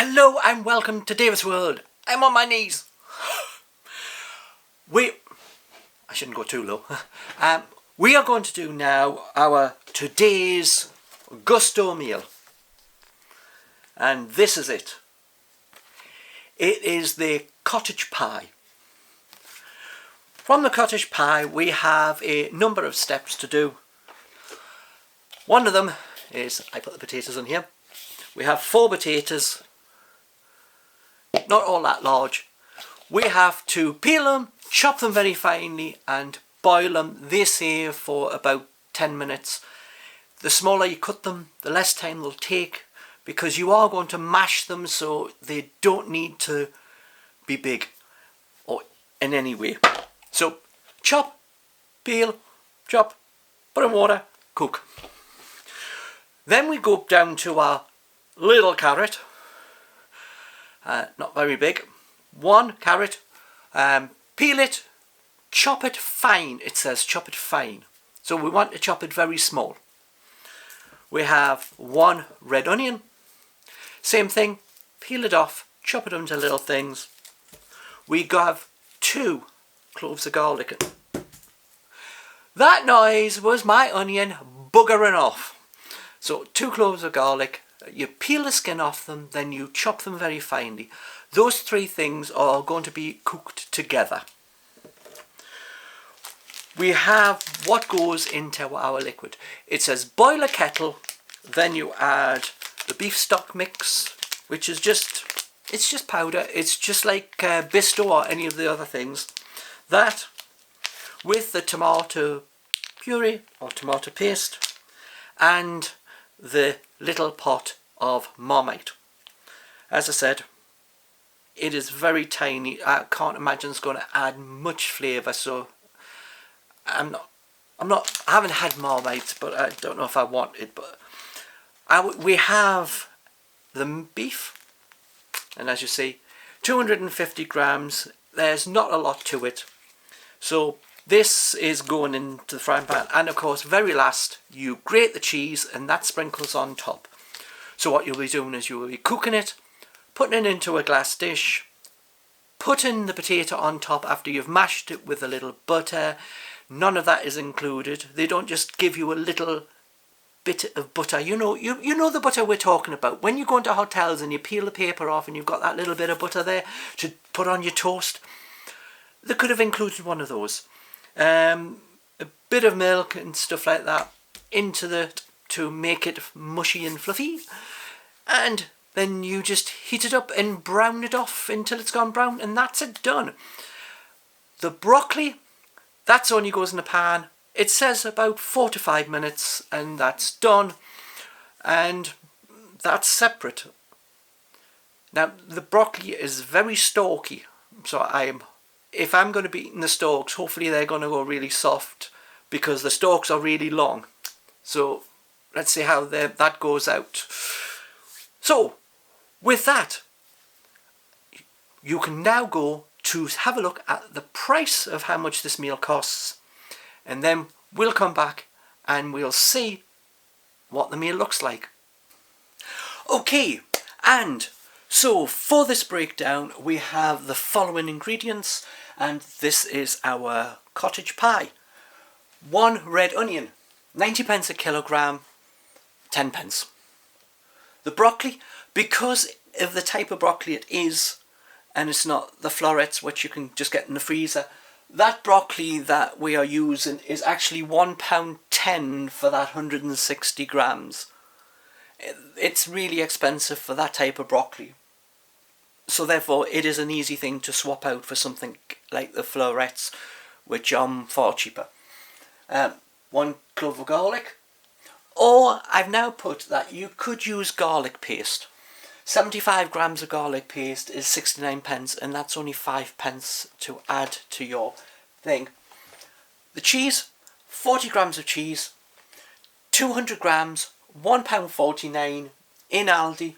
Hello and welcome to David's World. I'm on my knees. I shouldn't go too low. We are going to do now our today's Gusto meal. And this is it. It is the cottage pie. From the cottage pie we have a number of steps to do. One of them is, I put the potatoes in here. We have 4 potatoes. Not all that large. We have to peel them, chop them very finely and boil them, they say, for about 10 minutes. The smaller you cut them, the less time they'll take, because you are going to mash them, so they don't need to be big or in any way. So chop, peel, chop, put in water, cook. Then we go down to our little carrot. Not very big. 1 carrot. Peel it, chop it fine. It says chop it fine. So we want to chop it very small. We have 1 red onion. Same thing. Peel it off, chop it into little things. We have 2 cloves of garlic. That noise was my onion buggering off. So 2 cloves of garlic. You peel the skin off them, then you chop them very finely. Those 3 things are going to be cooked together. We have what goes into our liquid. It says boil a kettle, then you add the beef stock mix, which is it's just powder. It's just like Gousto or any of the other things. That with the tomato puree or tomato paste and the little pot of Marmite. As I said, it is very tiny. I can't imagine it's going to add much flavour, so I haven't had Marmite, but I don't know if I want it. But we have the beef, and as you see, 250 grams. There's not a lot to it, so this is going into the frying pan. And of course, very last, you grate the cheese and that sprinkles on top. So what you'll be doing is you will be cooking it, putting it into a glass dish, putting the potato on top after you've mashed it with a little butter. None of that is included. They don't just give you a little bit of butter. You know the butter we're talking about. When you go into hotels and you peel the paper off and you've got that little bit of butter there to put on your toast, they could have included one of those. A bit of milk and stuff like that into to make it mushy and fluffy, and then you just heat it up and brown it off until it's gone brown, and that's it, done. The broccoli, that's only goes in the pan. It says about 4 to 5 minutes and that's done, and that's separate. Now the broccoli is very stalky, so if I'm going to be eating the stalks, hopefully they're going to go really soft, because the stalks are really long. So let's see how that goes out. So with that, you can now go to have a look at the price of how much this meal costs, and then we'll come back and we'll see what the meal looks like. Okay, and so for this breakdown we have the following ingredients, and this is our cottage pie. 1 red onion, 90p a kilogram, 10p. The broccoli, because of the type of broccoli it is, and it's not the florets which you can just get in the freezer, that broccoli that we are using is actually £1.10 for that 160 grams. It's really expensive for that type of broccoli. So therefore it is an easy thing to swap out for something like the florets, which are far cheaper. 1 clove of garlic, or I've now put that you could use garlic paste. 75 grams of garlic paste is 69p, and that's only 5p to add to your thing. The cheese, 40 grams of cheese, 200 grams, £1.49 in Aldi,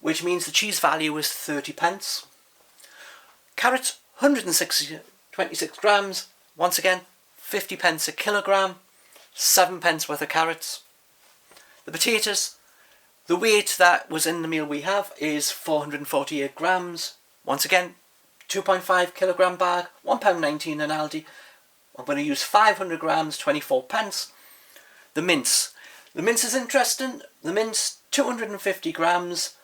which means the cheese value is 30p. Carrots, 126 grams, once again 50p a kilogram, 7p worth of carrots. The potatoes, The weight that was in the meal we have is 448 grams. Once again, 2.5 kilogram bag, £1.19 in Aldi. I'm going to use 500 grams, 24 pence. The mince. The mince is interesting. The mince, 250 grams.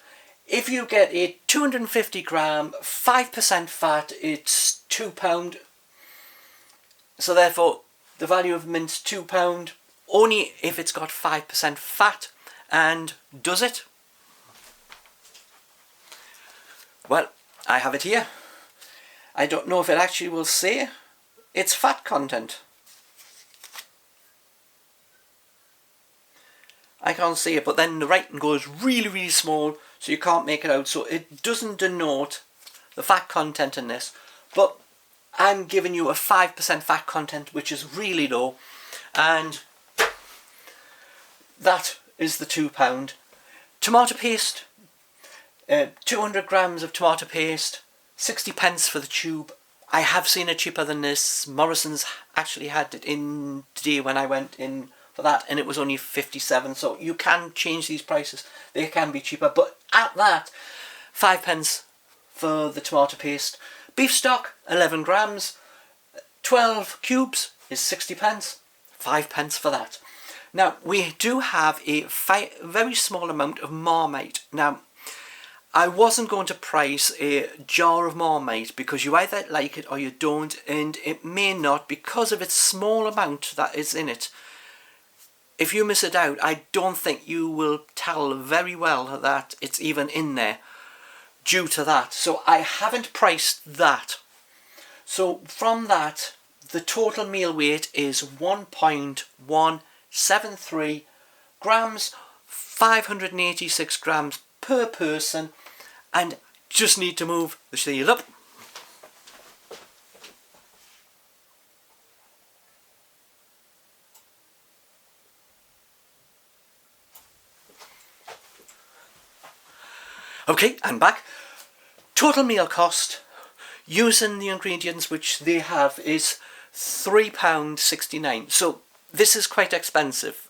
If you get a 250 gram, 5% fat, it's £2. So therefore, the value of mince, £2, only if it's got 5% fat. And does it? Well, I have it here. I don't know if it actually will say its fat content. I can't see it, but then the writing goes really, really small, so you can't make it out. So it doesn't denote the fat content in this, but I'm giving you a 5% fat content, which is really low, and that is the £2. Tomato paste, 200 grams of tomato paste, 60 pence for the tube. I have seen it cheaper than this. Morrison's actually had it in today when I went in for that, and it was only 57. So you can change these prices. They can be cheaper, but at that, 5 pence for the tomato paste. Beef stock, 11 grams, 12 cubes is 60 pence, 5 pence for that. Now, we do have a very small amount of Marmite. Now, I wasn't going to price a jar of Marmite because you either like it or you don't, and it may not because of its small amount that is in it. If you miss it out, I don't think you will tell very well that it's even in there due to that. So I haven't priced that. So from that, the total meal weight is 1.173 grams, 586 grams per person, and just need to move the seal up. Okay, and back. Total meal cost using the ingredients which they have is £3.69. So this is quite expensive,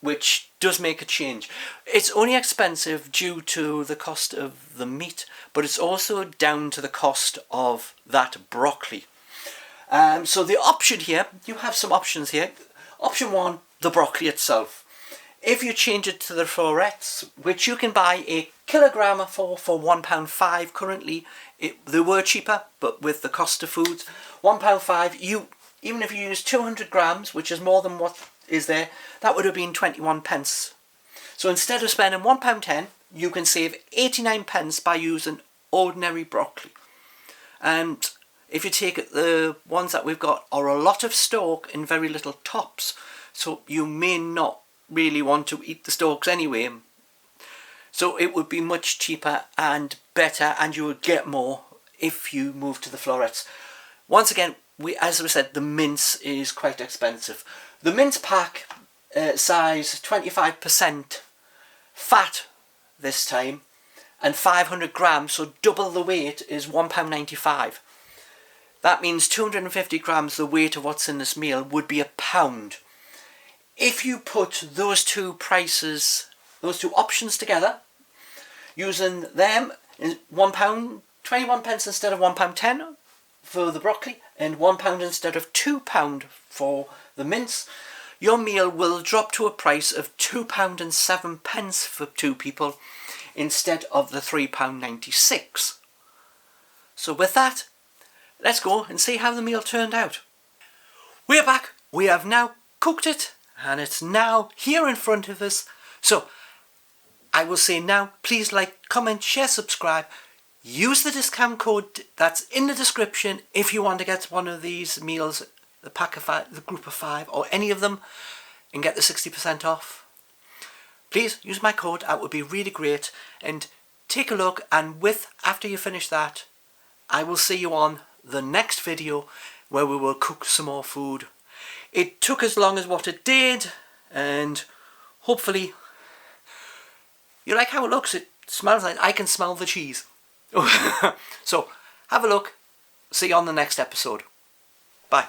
which does make a change. It's only expensive due to the cost of the meat, but it's also down to the cost of that broccoli. So the option here, you have some options here. Option 1, the broccoli itself. If you change it to the florets, which you can buy a kilogram for £1.5 currently, they were cheaper, but with the cost of foods, £1.5, even if you use 200 grams, which is more than what is there, that would have been 21 pence. So instead of spending £1.10, you can save 89 pence by using ordinary broccoli. And if you take it, the ones that we've got are a lot of stalk and very little tops, so you may not really want to eat the stalks anyway. So it would be much cheaper and better, and you would get more if you move to the florets. Once again, as we said, the mince is quite expensive. The mince pack size 25% fat this time, and 500 grams, so double the weight, is £1.95. That means 250 grams, the weight of what's in this meal, would be £1. If you put those two prices, those two options together, using them, £1, 21 pence instead of £1.10 for the broccoli, and £1 instead of £2 for the mince, your meal will drop to a price of £2.07 for two people instead of the £3.96. So with that, let's go and see how the meal turned out. We're back. We have now cooked it, and it's now here in front of us. So I will say now, please like, comment, share, subscribe. Use the discount code that's in the description if you want to get one of these meals, the pack of 5, the group of 5, or any of them, and get the 60% off. Please use my code, that would be really great. And take a look, and after you finish that, I will see you on the next video where we will cook some more food. It took as long as what it did, and hopefully you like how it looks. It smells like, I can smell the cheese. So have a look. See you on the next episode. Bye.